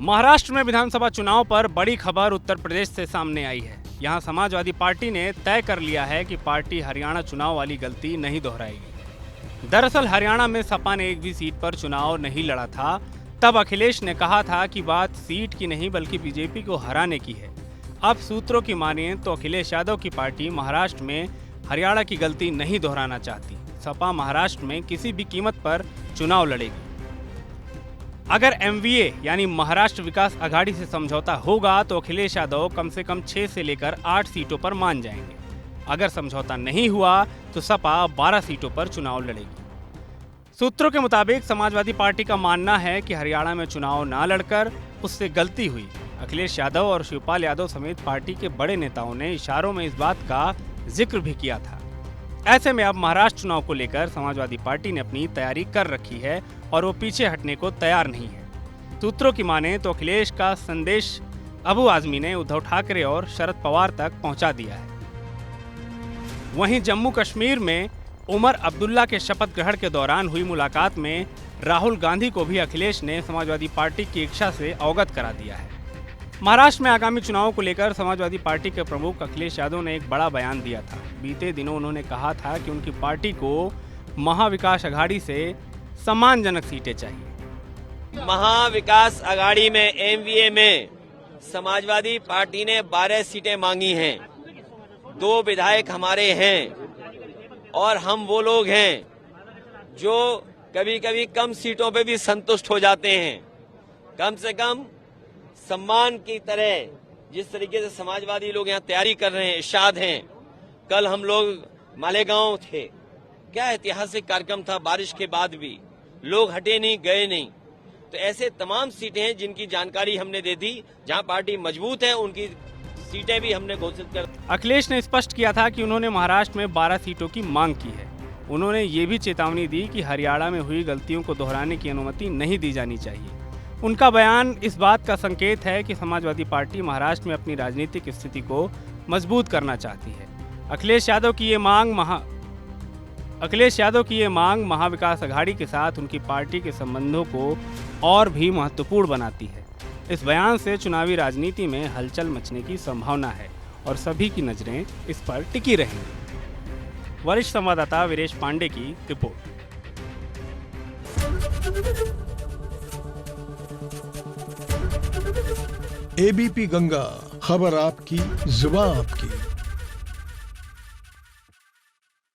महाराष्ट्र में विधानसभा चुनाव पर बड़ी खबर उत्तर प्रदेश से सामने आई है। यहां समाजवादी पार्टी ने तय कर लिया है कि पार्टी हरियाणा चुनाव वाली गलती नहीं दोहराएगी। दरअसल हरियाणा में सपा ने एक भी सीट पर चुनाव नहीं लड़ा था। तब अखिलेश ने कहा था कि बात सीट की नहीं बल्कि बीजेपी को हराने की है। अब सूत्रों की मानिए तो अखिलेश यादव की पार्टी महाराष्ट्र में हरियाणा की गलती नहीं दोहराना चाहती। सपा महाराष्ट्र में किसी भी कीमत पर चुनाव लड़ेगी। अगर एमवीए यानी महाराष्ट्र विकास आघाड़ी से समझौता होगा तो अखिलेश यादव कम से कम 6 से लेकर 8 सीटों पर मान जाएंगे। अगर समझौता नहीं हुआ तो सपा 12 सीटों पर चुनाव लड़ेगी। सूत्रों के मुताबिक समाजवादी पार्टी का मानना है कि हरियाणा में चुनाव ना लड़कर उससे गलती हुई। अखिलेश यादव और शिवपाल यादव समेत पार्टी के बड़े नेताओं ने इशारों में इस बात का जिक्र भी किया था। ऐसे में अब महाराष्ट्र चुनाव को लेकर समाजवादी पार्टी ने अपनी तैयारी कर रखी है और वो पीछे हटने को तैयार नहीं है। सूत्रों की माने तो अखिलेश का संदेश अबू आजमी ने उद्धव ठाकरे और शरद पवार तक पहुंचा दिया है। वहीं जम्मू कश्मीर में उमर अब्दुल्ला के शपथ ग्रहण के दौरान हुई मुलाकात में राहुल गांधी को भी अखिलेश ने समाजवादी पार्टी की इच्छा से अवगत करा दिया है। महाराष्ट्र में आगामी चुनाव को लेकर समाजवादी पार्टी के प्रमुख अखिलेश यादव ने एक बड़ा बयान दिया था। बीते दिनों उन्होंने कहा था कि उनकी पार्टी को महाविकास आघाड़ी से सम्मानजनक सीटें चाहिए। महाविकास आघाड़ी में एमवीए में समाजवादी पार्टी ने 12 सीटें मांगी हैं। 2 विधायक हमारे हैं और हम वो लोग हैं जो कभी कभी कम सीटों पे भी संतुष्ट हो जाते हैं। कम से कम सम्मान की तरह जिस तरीके से समाजवादी लोग यहाँ तैयारी कर रहे हैं, इरशाद हैं। कल हम लोग मालेगांव थे, क्या ऐतिहासिक कार्यक्रम था। बारिश के बाद भी लोग हटे नहीं, गए नहीं। तो ऐसे तमाम सीटें हैं जिनकी जानकारी हमने दे दी। जहां पार्टी मजबूत है उनकी सीटें भी हमने घोषित कर। अखिलेश ने स्पष्ट किया था कि उन्होंने महाराष्ट्र में 12 सीटों की मांग की है। उन्होंने ये भी चेतावनी दी कि हरियाणा में हुई गलतियों को दोहराने की अनुमति नहीं दी जानी चाहिए। उनका बयान इस बात का संकेत है कि समाजवादी पार्टी महाराष्ट्र में अपनी राजनीतिक स्थिति को मजबूत करना चाहती है। अखिलेश यादव की ये मांग महाविकास आघाड़ी के साथ उनकी पार्टी के संबंधों को और भी महत्वपूर्ण बनाती है। इस बयान से चुनावी राजनीति में हलचल मचने की संभावना है और सभी की नजरें इस पर टिकी रहेंगी। वरिष्ठ संवाददाता वीरेश पांडे की रिपोर्ट। एबीपी गंगा, खबर आपकी, जुबान आपकी।